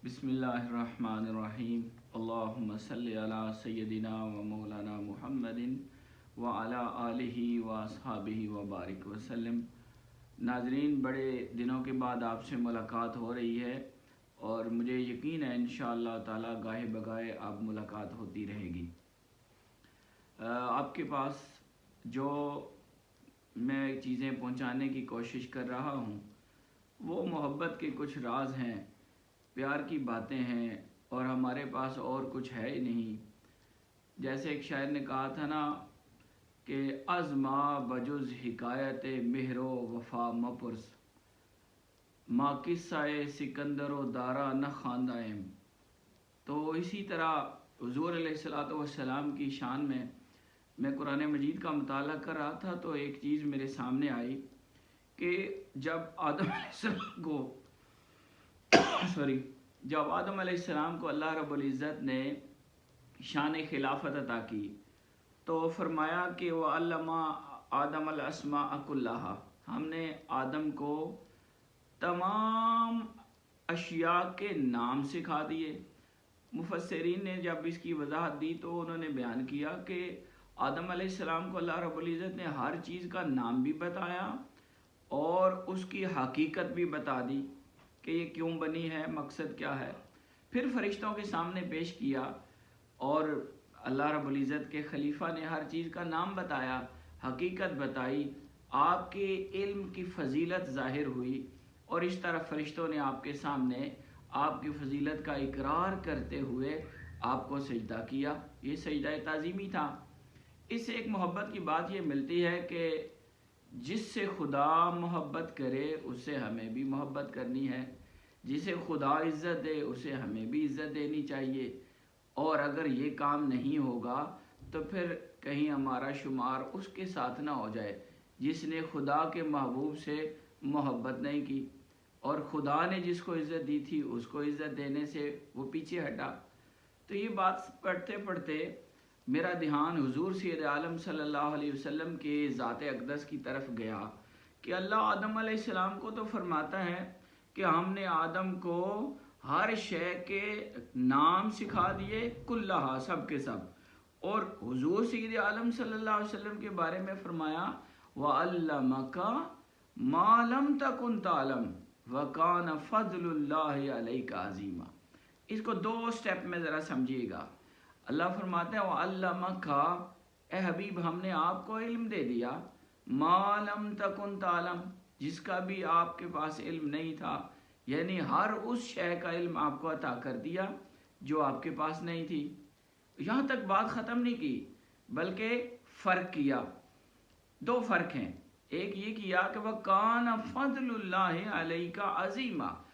बिस्मिल्लाहिर्रहमानिर्रहीम। अल्लाहुम्मा सल्लि अला सय्यदिना व मौलाना मुहम्मदिन व अला आलिहि व अस्हाबिहि व बारिक वसल्लम। नाज़रीन, बड़े दिनों के बाद आपसे मुलाकात हो रही है और मुझे यकीन है इंशाअल्लाह ताला गाहे बगाहे आप मुलाकात होती रहेगी। आपके पास जो मैं चीज़ें पहुंचाने की कोशिश कर रहा हूं वो मोहब्बत के कुछ राज हैं, प्यार की बातें हैं और हमारे पास और कुछ है ही नहीं। जैसे एक शायर ने कहा था ना कि अज़मा बजुज़ हिकायत मेहरो वफ़ा मपुरस, माँ किस्सा सिकंदरो दारा न ख़ानदाएम। तो इसी तरह हुज़ूर अलैहिस्सलातु वस्सलाम की शान में मैं कुरान मजीद का मुताला कर रहा था तो एक चीज़ मेरे सामने आई कि जब आदम अलैहिस्सलाम को अल्लाह रब्बुल इज़्ज़त ने शान खिलाफत अता की तो फरमाया कि वह अल्लमा आदम अल अस्माअ कुल्लाहा, हमने आदम को तमाम अशिया के नाम सिखा दिए। मुफस्सिरीन ने जब इसकी वजाहत दी तो उन्होंने बयान किया कि आदम अलैहिस्सलाम को अल्लाह रब्बुल इज़्ज़त ने हर चीज़ का नाम भी बताया और उसकी हकीकत भी बता दी कि ये क्यों बनी है, मकसद क्या है। फिर फरिश्तों के सामने पेश किया और अल्लाह रब्बुल इज़्ज़त के खलीफा ने हर चीज़ का नाम बताया, हकीकत बताई, आपके इल्म की फजीलत ज़ाहिर हुई और इस तरह फरिश्तों ने आपके सामने आपकी फजीलत का इकरार करते हुए आपको सजदा किया। ये सजदा ताज़ीमी था। इससे एक मोहब्बत की बात ये मिलती है कि जिससे खुदा मोहब्बत करे उससे हमें भी मोहब्बत करनी है, जिसे खुदा इज़्ज़त दे उसे हमें भी इज़्ज़त देनी चाहिए। और अगर ये काम नहीं होगा तो फिर कहीं हमारा शुमार उसके साथ ना हो जाए जिसने खुदा के महबूब से मोहब्बत नहीं की और खुदा ने जिसको इज़्ज़त दी थी उसको इज़्ज़त देने से वो पीछे हटा। तो ये बात पढ़ते पढ़ते मेरा ध्यान हुजूर सैयद आलम सल्लल्लाहु अलैहि वसल्लम के ज़ात अक़दस की तरफ गया कि अल्लाह आदम अलैहिस्सलाम को तो फरमाता है कि हमने आदम को हर शय के नाम सिखा दिए, कुल्लहा, सब के सब। और हुजूर सैयद आलम सल्लल्लाहु अलैहि वसल्लम के बारे में फरमाया व अल्लमका मा लम तकुन तालम व कान फज़लुल्लाहि अलैका अज़ीमा। इसको दो स्टेप में ज़रा समझिएगा। अल्लाह फरमाते हैं व अल्लमका, ए हबीब हमने आपको इल्म दे दिया, मा लम तकुन तालम, जिसका भी आपके पास इल्म नहीं था, यानी हर उस शय का इल्म आपको अता कर दिया जो आपके पास नहीं थी। यहाँ तक बात ख़त्म नहीं की बल्कि फ़र्क किया। दो फ़र्क हैं। एक ये किया कि वह कान फ़ज़लुल्लाहि अलैका अज़ीमा,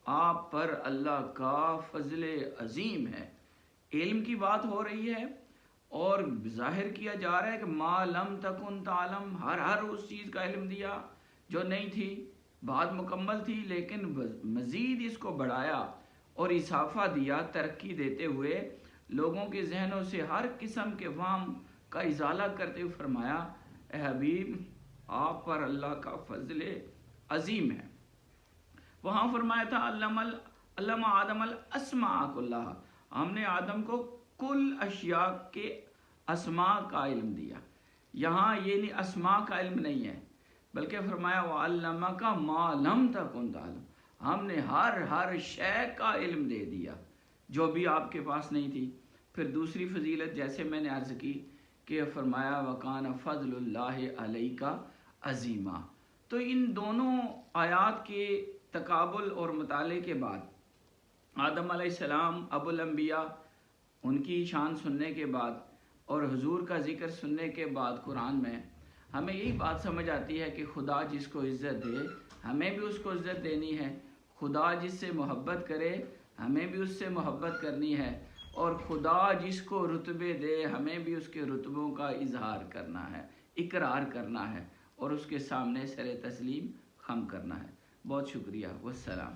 आप पर अल्लाह का फ़ज़ल अज़ीम है। इल्म की बात हो रही है और जाहिर किया जा रहा है कि मा लम तकुन तालम, हर उस चीज़ का इल्म दिया जो नहीं थी, बात मुकम्मल थी लेकिन मज़ीद इसको बढ़ाया और इजाफा दिया, तरक्की देते हुए लोगों के जहनों से हर किस्म के वहम का इजाला करते हुए फरमाया ए हबीब आप पर अल्लाह का फजल अजीम है। वहाँ फरमाया था अल्लमा आदम अल अस्मा कुल्लाहा, हमने आदम को कुल अशिया के अस्मा का इल्म दिया। यहाँ ये नहीं अस्मा का इल्म नहीं है बल्कि फरमाया व अल्लमा का मा लम तकुन तालम, हमने हर शय का इल्म दे दिया जो भी आपके पास नहीं थी। फिर दूसरी फजीलत जैसे मैंने अर्ज़ की कि फरमाया वकान फ़ज़लुल्लाहि अलैका अज़ीमा। तो इन दोनों आयात के तकाबुल और मुताले के बाद आदम अलैहिस्सलाम अबुल अंबिया, उनकी शान सुनने के बाद और हुजूर का ज़िक्र सुनने के बाद कुरान में हमें यही बात समझ आती है कि खुदा जिसको इज़्ज़त दे हमें भी उसको इज़्ज़त देनी है, खुदा जिससे मोहब्बत करे हमें भी उससे मोहब्बत करनी है और खुदा जिसको रुतबे दे हमें भी उसके रुतबों का इजहार करना है, इकरार करना है और उसके सामने सरे तस्लीम खम करना है। बहुत शुक्रिया। वस्सलाम।